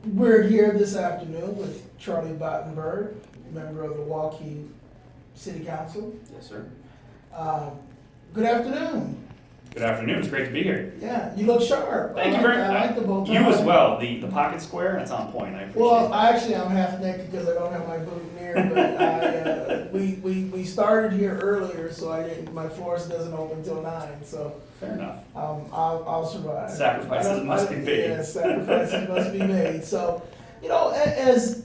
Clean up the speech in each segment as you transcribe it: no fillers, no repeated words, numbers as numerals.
We're here this afternoon with Charlie Bottenberg, member of the Waukee City Council. Yes, sir. Good afternoon. Good afternoon. It's great to be here. Yeah, you look sharp. Thank you very much. I like the bow tie. You as well. The pocket square, it's on point. I appreciate Well, it. actually, I'm half naked because I don't have my boutonniere, but we started here earlier, so my forest doesn't open till 9, so Fair enough. I'll survive. Sacrifices must be made. Yeah, sacrifices must be made. So, as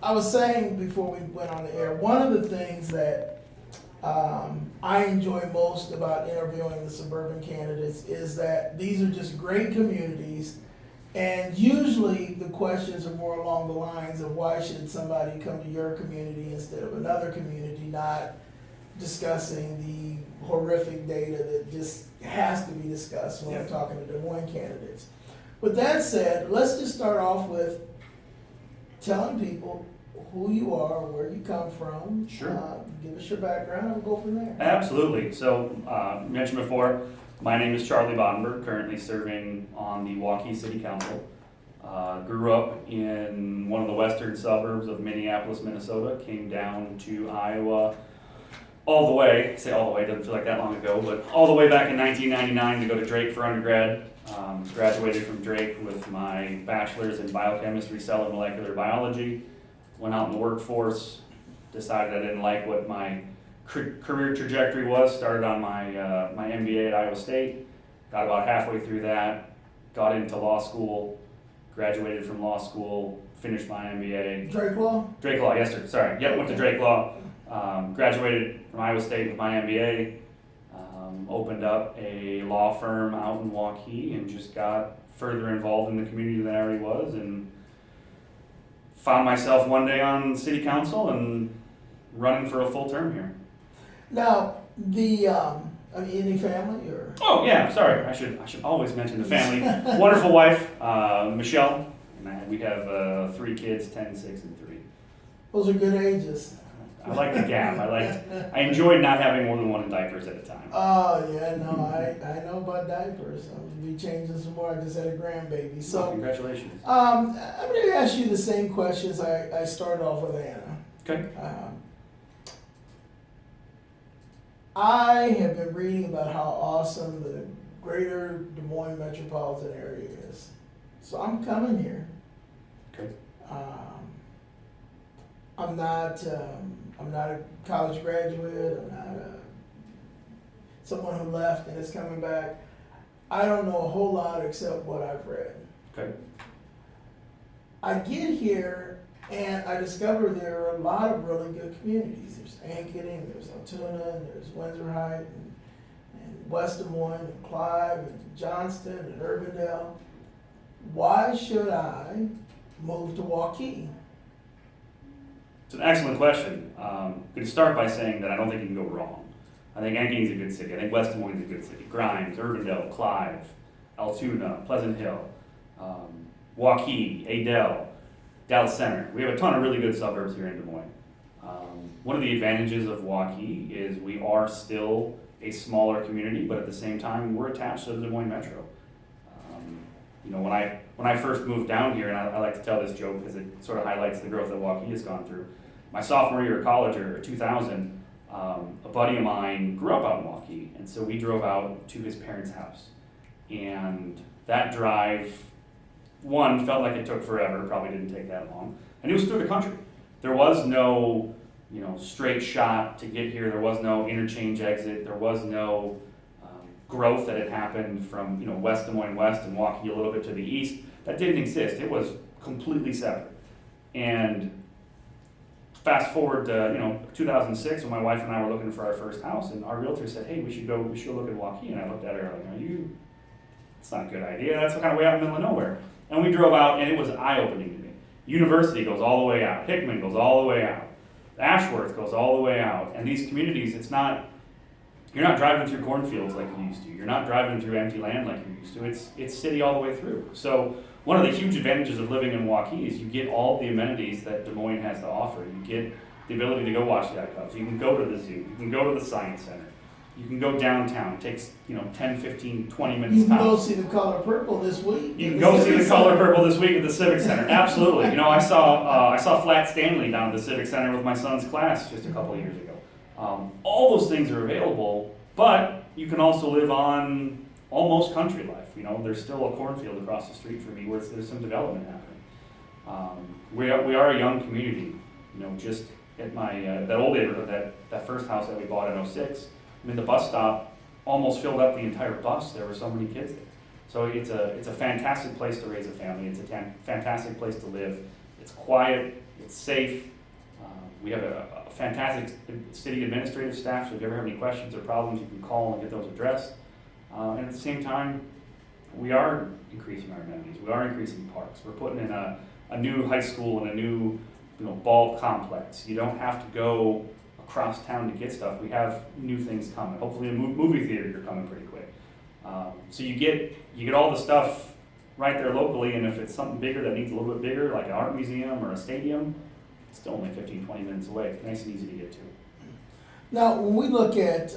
I was saying before we went on the air, one of the things that I enjoy most about interviewing the suburban candidates is that these are just great communities, and usually the questions are more along the lines of why should somebody come to your community instead of another community, not discussing the horrific data that just has to be discussed when we're talking to Des Moines candidates. With that said, let's just start off with telling people who you are, where you come from. Sure. Give us your background and we'll go from there. Absolutely. So, mentioned before, my name is Charlie Bottenberg, currently serving on the Waukee City Council. Grew up in one of the western suburbs of Minneapolis, Minnesota, came down to Iowa all the way, say all the way, doesn't feel like that long ago, but all the way back in 1999 to go to Drake for undergrad. Graduated from Drake with my bachelor's in biochemistry, cell and molecular biology. Went out in the workforce, decided I didn't like what my career trajectory was, started on my MBA at Iowa State, got about halfway through that, got into law school, graduated from law school, finished my MBA. Drake Law? Drake Law, yes sir, sorry. Yep, went to Drake Law. Graduated from Iowa State with my MBA, opened up a law firm out in Waukee and just got further involved in the community than I already was, and found myself one day on city council and running for a full term here. Now, any family or? Oh yeah, sorry, I should always mention the family. Wonderful wife, Michelle, and we have 3 kids, 10, 6, and 3. Those are good ages. I like the gap. I enjoyed not having more than one in diapers at a time. Oh, yeah, no, I know about diapers. I'm going to be changing some more. I just had a grandbaby. So, congratulations. I'm going to ask you the same questions I started off with Anna. Okay. I have been reading about how awesome the greater Des Moines metropolitan area is. So I'm coming here. Okay. I'm not a college graduate. I'm not someone who left and is coming back. I don't know a whole lot except what I've read. Okay. I get here and I discover there are a lot of really good communities. There's Ankeny, there's Altoona, and there's Windsor Heights, and West Des Moines, and Clive, and Johnston, and Urbandale. Why should I move to Waukee? It's an excellent question. I'm going to start by saying that I don't think you can go wrong. I think Ankeny is a good city. I think West Des Moines is a good city. Grimes, Urbandale, Clive, Altoona, Pleasant Hill, Waukee, Adel, Dallas Center. We have a ton of really good suburbs here in Des Moines. One of the advantages of Waukee is we are still a smaller community, but at the same time, we're attached to the Des Moines Metro. When I first moved down here, and I like to tell this joke because it sort of highlights the growth that Waukee has gone through. My sophomore year of college, or 2000, a buddy of mine grew up out in Waukee, and so we drove out to his parents' house. And that drive, one, felt like it took forever, probably didn't take that long, and it was through the country. There was no, straight shot to get here. There was no interchange exit. There was no growth that had happened from West Des Moines West and Waukee a little bit to the east. That didn't exist. It was completely separate. And fast forward to 2006 when my wife and I were looking for our first house, and our realtor said, "Hey, we should go look at Waukee." And I looked at her like, it's not a good idea. That's kind of way out in the middle of nowhere. And we drove out, and it was eye-opening to me. University goes all the way out. Hickman goes all the way out. Ashworth goes all the way out. And these communities, you're not driving through cornfields like you used to. You're not driving through empty land like you used to. It's city all the way through. So one of the huge advantages of living in Waukee is you get all the amenities that Des Moines has to offer. You get the ability to go watch the Icons. You can go to the zoo. You can go to the Science Center. You can go downtown. It takes, 10, 15, 20 minutes You can go tops. see the color purple this week. You can go see the color purple this week at the Civic Center. Absolutely. I saw Flat Stanley down at the Civic Center with my son's class just a couple of years ago. All those things are available, but you can also live on almost country life. There's still a cornfield across the street from me where there's some development happening. We are a young community. Just at my that old neighborhood, that first house that we bought in '06. The bus stop almost filled up the entire bus. There were so many kids there. So it's a fantastic place to raise a family. It's a fantastic place to live. It's quiet. It's safe. We have a fantastic city administrative staff. So if you ever have any questions or problems, you can call and get those addressed. And at the same time, we are increasing our amenities. We are increasing parks. We're putting in a new high school and a new ball complex. You don't have to go across town to get stuff. We have new things coming. Hopefully a movie theater are coming pretty quick. So you get all the stuff right there locally, and if it's something bigger that needs a little bit bigger, like an art museum or a stadium, it's still only 15, 20 minutes away. Nice and easy to get to. Now, when we look at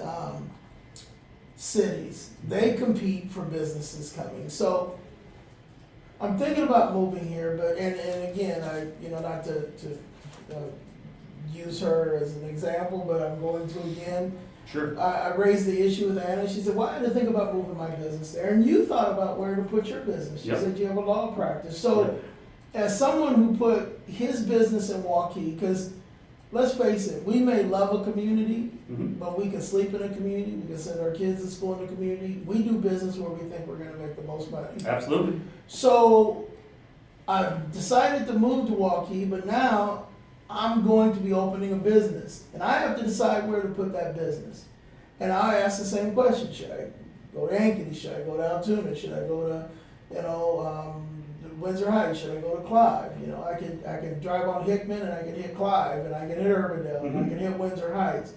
cities, they compete for businesses coming. So I'm thinking about moving here, but and again, not to use her as an example, but I'm going to again. Sure. I raised the issue with Anna. She said, "Well, I had to think about moving my business there." And you thought about where to put your business. She Yep. said you have a law practice. So, Yep. as someone who put his business in Waukee, because let's face it, we may love a community, Mm-hmm. but we can sleep in a community. We can send our kids to school in a community. We do business where we think we're going to make the most money. Absolutely. So, I've decided to move to Waukee, but now I'm going to be opening a business, and I have to decide where to put that business. And I ask the same question: should I go to Ankeny? Should I go to Altoona? Should I go to, Windsor Heights? Should I go to Clive? I can drive on Hickman, and I can hit Clive, and I can hit Urbandale, and I can hit Windsor Heights.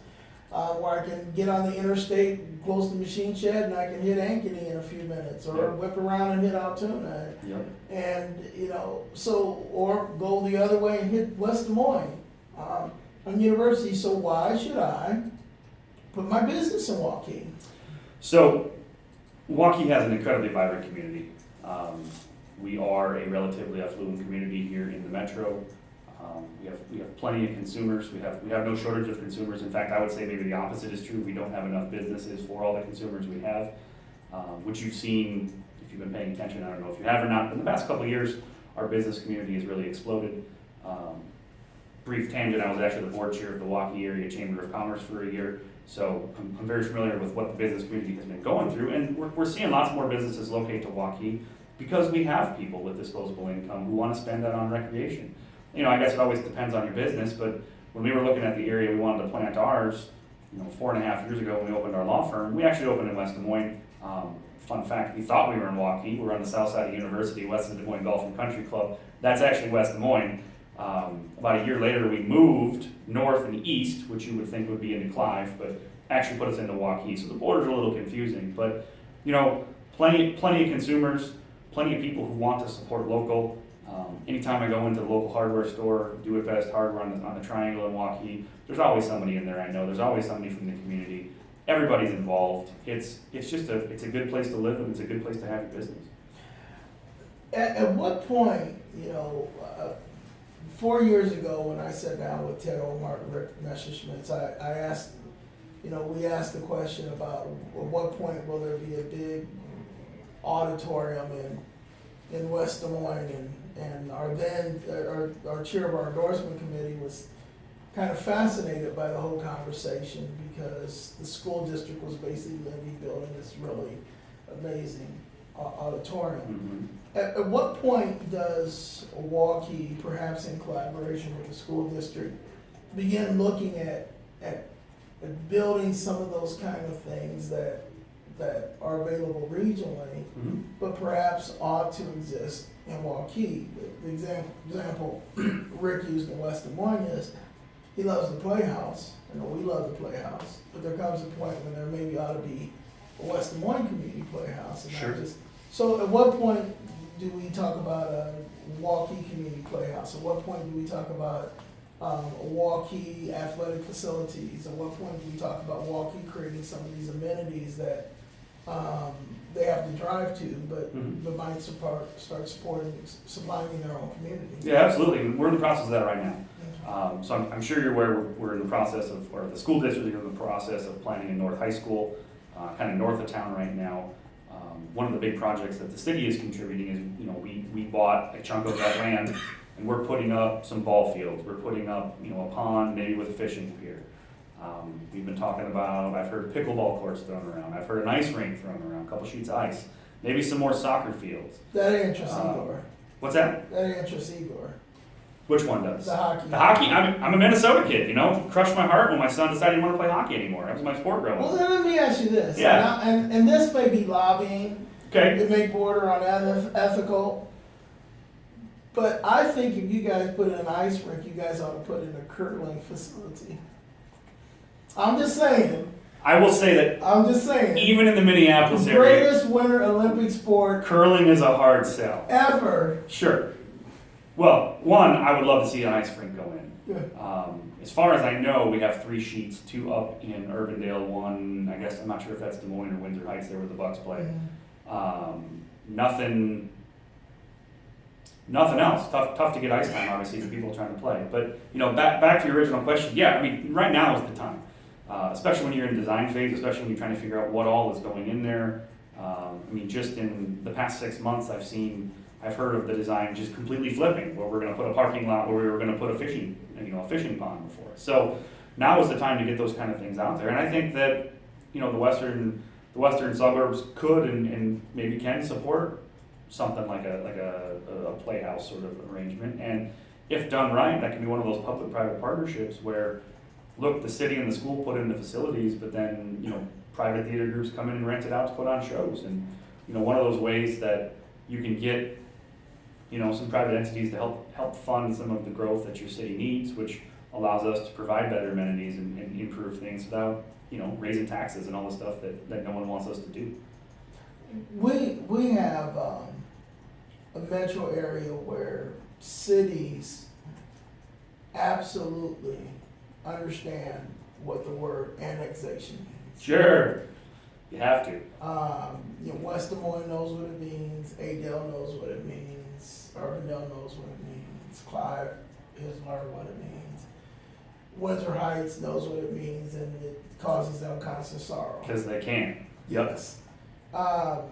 Or I can get on the interstate close to Machine Shed, and I can hit Ankeny in a few minutes, or Yep. whip around and hit Altoona. Yep. And, or go the other way and hit West Des Moines on University. So why should I put my business in Waukee? So, Waukee has an incredibly vibrant community. We are a relatively affluent community here in the metro. We have plenty of consumers. We have no shortage of consumers. In fact, I would say maybe the opposite is true. We don't have enough businesses for all the consumers we have, which you've seen if you've been paying attention. I don't know if you have or not. In the past couple of years, our business community has really exploded. Brief tangent, I was actually the board chair of the Waukee Area Chamber of Commerce for a year, so I'm very familiar with what the business community has been going through, and we're seeing lots more businesses locate to Waukee because we have people with disposable income who want to spend that on recreation. I guess it always depends on your business, but when we were looking at the area we wanted to plant ours, 4.5 years ago when we opened our law firm, we actually opened in West Des Moines. Fun fact, we thought we were in Waukee. We're on the south side of University, west of Des Moines Golf and Country Club. That's actually West Des Moines. About a year later, we moved north and east, which you would think would be into Clive, but actually put us into Waukee. So the border's a little confusing, but plenty of consumers, plenty of people who want to support local. Anytime I go into the local hardware store, Do It Best Hardware on the Triangle in Waukee, there's always somebody in there I know. There's always somebody from the community. Everybody's involved. It's a good place to live, and it's a good place to have your business. At what point, 4 years ago when I sat down with Ted Omar and Rick Messerschmidt, I asked, we asked the question about at what point will there be a big auditorium in West Des Moines, and our chair of our endorsement committee was kind of fascinated by the whole conversation because the school district was basically going to be building this really amazing auditorium. Mm-hmm. At what point does Waukee, perhaps in collaboration with the school district, begin looking at building some of those kind of things that are available regionally, Mm-hmm. but perhaps ought to exist in Waukee? The example Rick used in West Des Moines is he loves the Playhouse. We love the Playhouse, but there comes a point when there maybe ought to be a West Des Moines Community Playhouse. And Sure. So at what point do we talk about a Waukee Community Playhouse? At what point do we talk about Waukee athletic facilities? At what point do we talk about Waukee creating some of these amenities that they have to drive to, but might start supplying in their own community? Yeah, absolutely. We're in the process of that right now. So I'm sure you're aware we're in the process of, or the school district is in the process of planning a North High School, kind of north of town right now. One of the big projects that the city is contributing is, we bought a chunk of that land and we're putting up some ball fields. We're putting up, a pond, maybe with a fishing pier. We've been talking about, I've heard pickleball courts thrown around. I've heard an ice rink thrown around, a couple sheets of ice, maybe some more soccer fields. That interests Igor. What's that? That interests Igor. Which one does? The hockey. The hockey. I'm a Minnesota kid, Crushed my heart when my son decided he wanted to play hockey anymore. That was my sport growing up. Well, then let me ask you this. Yeah. And this may be lobbying. Okay. It may border on ethical. But I think if you guys put in an ice rink, you guys ought to put in a curling facility. I'm just saying. I will say that even in the Minneapolis the area, greatest winter Olympic sport curling is a hard sell. ever. Sure. Well, one, I would love to see an ice rink go in. Yeah. As far as I know, we have 3 sheets, 2 up in Urbandale, 1, I guess, I'm not sure if that's Des Moines or Windsor Heights there where the Bucks play. Nothing else. Tough to get ice time, obviously, for people trying to play. But, back to your original question, yeah, right now is the time. Especially when you're in the design phase, especially when you're trying to figure out what all is going in there. Just in the past 6 months, I've heard of the design just completely flipping, where we're going to put a parking lot where we were going to put a fishing pond before. So now is the time to get those kind of things out there. And I think that, the western suburbs could and maybe can support something like a playhouse sort of arrangement. And if done right, that can be one of those public-private partnerships where, look, the city and the school put in the facilities, but then, private theater groups come in and rent it out to put on shows. And, one of those ways that you can get, some private entities to help fund some of the growth that your city needs, which allows us to provide better amenities and improve things without, raising taxes and all the stuff that no one wants us to do. We have a metro area where cities absolutely understand what the word annexation means. Sure, you have to. West Des Moines knows what it means. Adel knows what it means. Urbandale knows what it means. Clive has learned what it means. Windsor Heights knows what it means, and it causes them constant sorrow. Because they can. Yes. Talk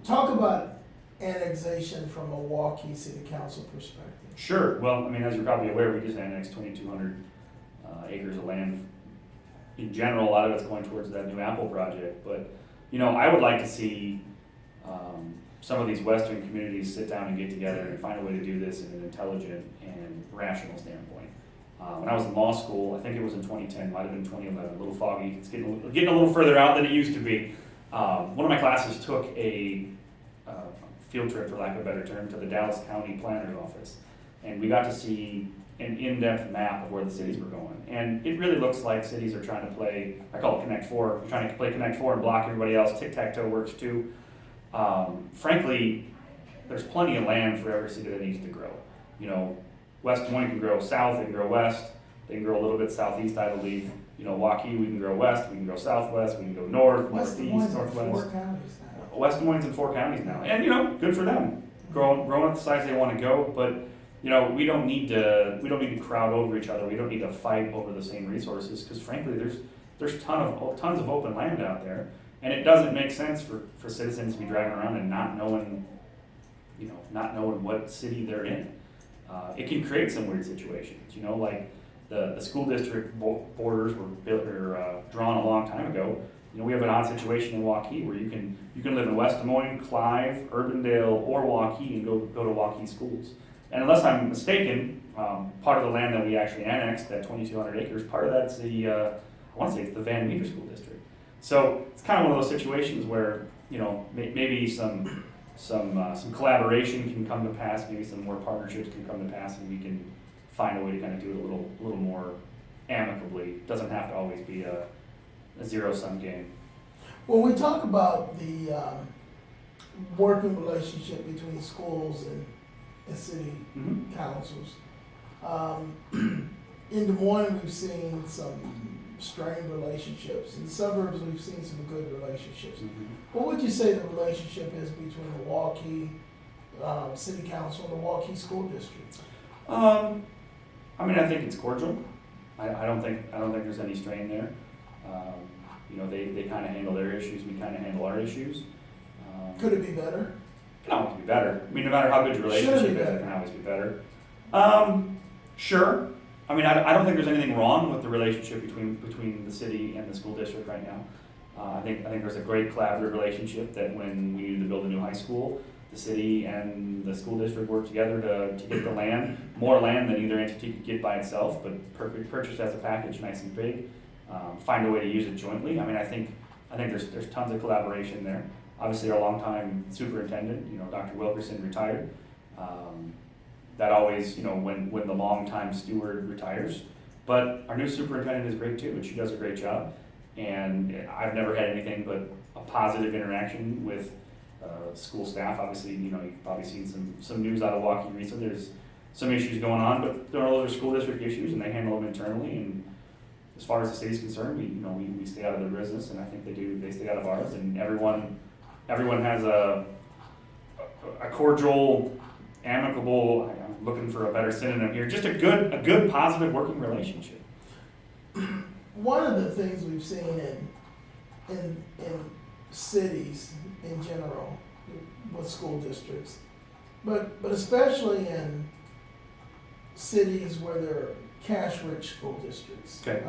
about annexation from a Waukee City Council perspective. Sure. Well, as you're probably aware, we just annexed 2,200 acres of land. In general, a lot of it's going towards that new Apple project. But, I would like to see some of these western communities sit down and get together and find a way to do this in an intelligent and rational standpoint. When I was in law school, I think it was in 2010, might have been 2011, a little foggy. It's getting a little further out than it used to be. One of my classes took a field trip, for lack of a better term, to the Dallas County Planner's office. And we got to see an in-depth map of where the cities were going. And it really looks like cities are trying to play, I call it Connect Four, we're trying to play Connect Four and block everybody else. Tic-tac-toe works too. Frankly, there's plenty of land for every city that needs to grow. West Des Moines can grow south, they can grow west, they can grow a little bit southeast, I believe. Waukee, we can grow west, we can grow southwest, we can go north, northeast, northwest. West Des Moines in 4 counties now. And, good for them. Growing at the size they want to go, but we don't need to crowd over each other. We don't need to fight over the same resources, because frankly, there's tons of open land out there, and it doesn't make sense for citizens to be driving around and not knowing what city they're in. It can create some weird situations, like the school district borders were drawn a long time ago. We have an odd situation in Waukee where you can live in West Des Moines, Clive, Urbandale, or Waukee and go to Waukee schools. And unless I'm mistaken, part of the land that we actually annexed, that 2,200 acres, part of that's I want to say it's the Van Meter School District. So it's kind of one of those situations where maybe some collaboration can come to pass, maybe some more partnerships can come to pass, and we can find a way to kind of do it a little more amicably. It doesn't have to always be a zero-sum game. When we talk about the working relationship between schools and city Mhm. councils. In Des Moines, we've seen some strained relationships. In the suburbs, we've seen some good relationships. Mhm. What would you say the relationship is between Milwaukee City Council and the Milwaukee School District? I mean, I think it's cordial. I don't think there's any strain there. They kind of handle their issues, we kind of handle our issues. Could it be better? It can always be better. I mean, no matter how good your Should it be relationship is, better? it can always be better. Sure. I mean, I don't think there's anything wrong with the relationship between the city and the school district right now. I think there's a great collaborative relationship that when we needed to build a new high school, the city and the school district worked together to get the land, more land than either entity could get by itself, but purchased as a package, nice and big. Find a way to use it jointly. I mean, I think there's tons of collaboration there. Obviously, our longtime superintendent, Dr. Wilkerson, retired. That always, when the longtime steward retires. But our new superintendent is great too, and she does a great job. And I've never had anything but a positive interaction with school staff. Obviously, you've probably seen some news out of Milwaukee recently. There's some issues going on, but those are school district issues, and they handle them internally. And as far as the city's concerned, we stay out of their business, and I think they stay out of ours. And everyone has a cordial, amicable. I'm looking for a better synonym here. Just a good, positive working relationship. One of the things we've seen in cities in general with school districts, but especially in cities where there are cash-rich school districts. Okay.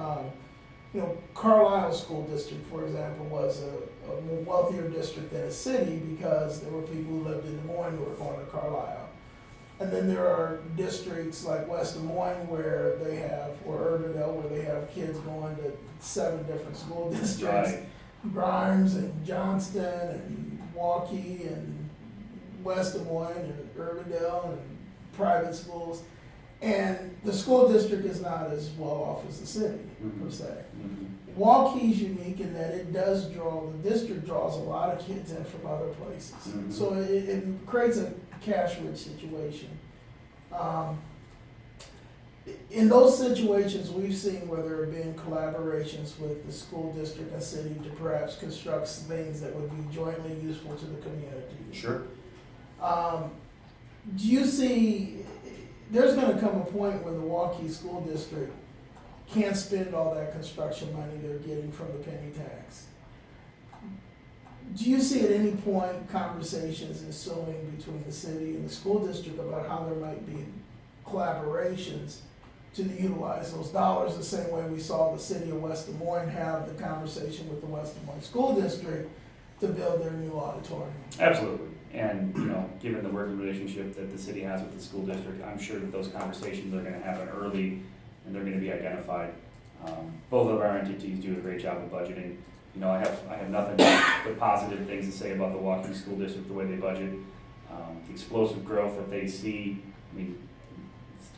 Carlisle School District, for example, was a more wealthier district than a city because there were people who lived in Des Moines who were going to Carlisle. And then there are districts like West Des Moines or Urbandale, where they have kids going to 7 different school districts. Right. Grimes and Johnston and Milwaukee and West Des Moines and Urbandale and private schools. And the school district is not as well off as the city, per se. Mm-hmm. Milwaukee's unique in that the district draws a lot of kids in from other places. Mhm. So it creates a cash-rich situation. In those situations, we've seen where there have been collaborations with the school district and city to perhaps construct things that would be jointly useful to the community. Sure. Do you see, there's gonna come a point where the Milwaukee School District can't spend all that construction money they're getting from the penny tax. Do you see at any point conversations ensuing between the city and the school district about how there might be collaborations to utilize those dollars the same way we saw the city of West Des Moines have the conversation with the West Des Moines School District to build their new auditorium? Absolutely. And, given the working relationship that the city has with the school district, I'm sure that those conversations are going to happen early and they're going to be identified. Both of our entities do a great job of budgeting. I have nothing but positive things to say about the Milwaukee School District, the way they budget, the explosive growth that they see. I mean,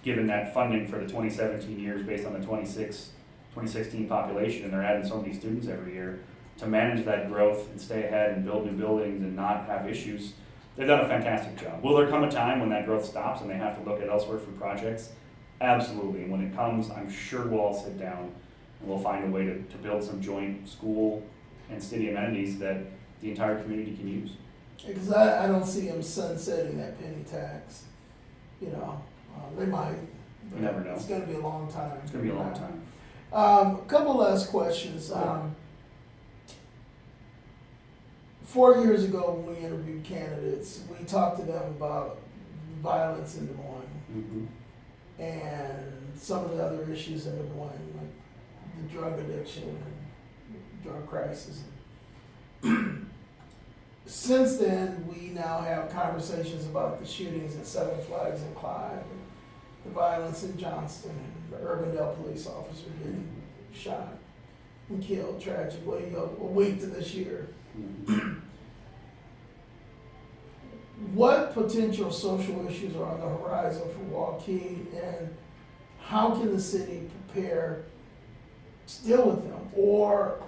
given that funding for the 2017 years based on the 2016 population, and they're adding so many students every year, to manage that growth and stay ahead and build new buildings and not have issues, they've done a fantastic job. Will there come a time when that growth stops and they have to look at elsewhere for projects? Absolutely. And when it comes, I'm sure we'll all sit down and we'll find a way to build some joint school and city amenities that the entire community can use. Because I don't see them sunsetting that penny tax. They might. You never know. It's going to be a long time. It's going to be a long time. A couple last questions. 4 years ago when we interviewed candidates, we talked to them about violence in Des Moines and some of the other issues in Des Moines, like the drug addiction and drug crisis. Since then, we now have conversations about the shootings at Seven Flags and Clyde, the violence in Johnston, and the Urbandale police officer getting shot and killed tragically a week to this year. What potential social issues are on the horizon for Milwaukee, and how can the city prepare to deal with them? Or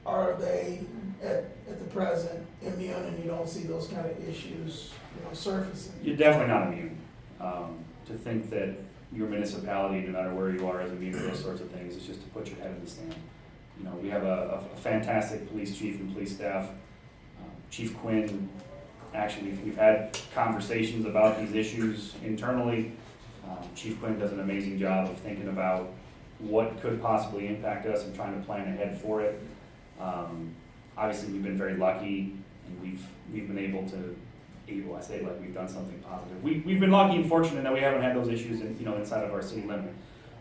are they at the present immune and you don't see those kind of issues surfacing? You're definitely not immune. To think that your municipality, no matter where you are, is immune to those sorts of things, is just to put your head in the sand. You know, we have a fantastic police chief and police staff. Chief Quinn, actually, we've had conversations about these issues internally. Chief Quinn does an amazing job of thinking about what could possibly impact us and trying to plan ahead for it. Obviously, we've been very lucky, and we've been able to, I say like we've done something positive. We've been lucky and fortunate that we haven't had those issues inside of our city limit.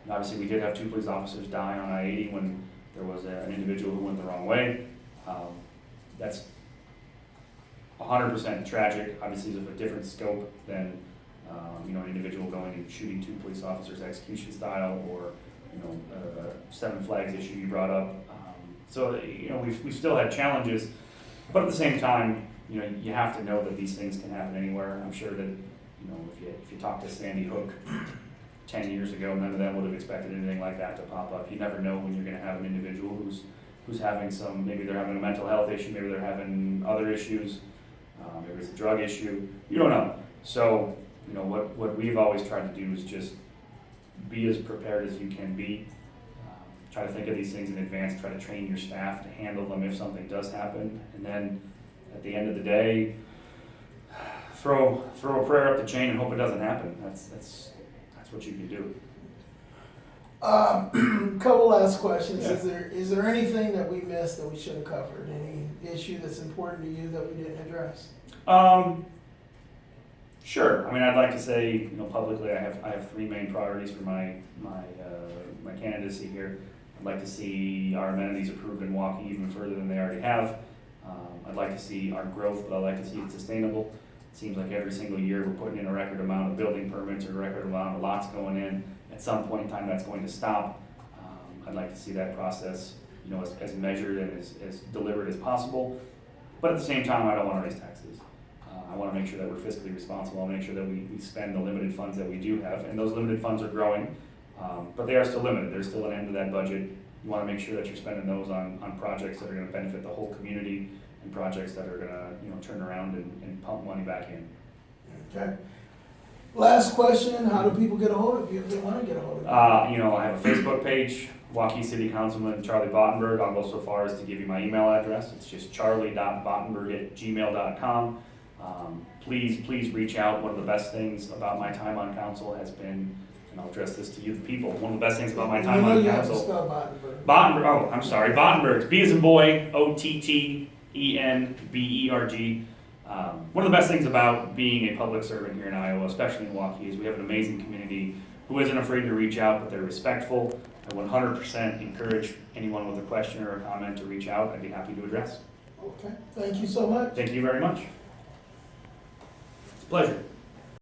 And obviously, we did have 2 police officers die on I-80 when there was an individual who went the wrong way. That's 100% tragic. Obviously, it's of a different scope than an individual going and shooting 2 police officers execution style, or Seven Flags issue you brought up. So we've still had challenges, but at the same time, you have to know that these things can happen anywhere. I'm sure that if you talk to Sandy Hook 10 years ago, none of them would have expected anything like that to pop up. You never know when you're going to have an individual who's having maybe they're having a mental health issue, maybe they're having other issues, maybe it's a drug issue. You don't know. So what we've always tried to do is just be as prepared as you can be. Try to think of these things in advance, try to train your staff to handle them if something does happen, and then at the end of the day, throw a prayer up the chain and hope it doesn't happen. That's what you can do. Couple last questions. Yeah. Is there anything that we missed that we should have covered? Any issue that's important to you that we didn't address? Sure. I mean, I'd like to say, publicly, I have 3 main priorities for my candidacy here. I'd like to see our amenities improved in Milwaukee even further than they already have. I'd like to see our growth, but I'd like to see it sustainable. It seems like every single year we're putting in a record amount of building permits or a record amount of lots going in. At some point in time, that's going to stop. I'd like to see that process, as measured and as delivered as possible. But at the same time, I don't want to raise taxes. I want to make sure that we're fiscally responsible. I want to make sure that we spend the limited funds that we do have, and those limited funds are growing, but they are still limited. There's still an end to that budget. You want to make sure that you're spending those on projects that are going to benefit the whole community, and projects that are going to turn around and pump money back in. Okay. Last question, how do people get a hold of you if they want to get a hold of you? I have a Facebook page, Milwaukee City Councilman Charlie Bottenberg. I'll go so far as to give you my email address. It's just charlie.bottenberg@gmail.com. Please reach out. One of the best things about my time on council has been, and I'll address this to you, the people. One of the best things about my time on council. You have to spell Bottenberg. Bottenberg. Oh, I'm sorry. Bottenberg. B as in boy. OTTENBERG. One of the best things about being a public servant here in Iowa, especially in Milwaukee, is we have an amazing community who isn't afraid to reach out, but they're respectful. I 100% encourage anyone with a question or a comment to reach out. I'd be happy to address. Okay. Thank you so much. Thank you very much. It's a pleasure.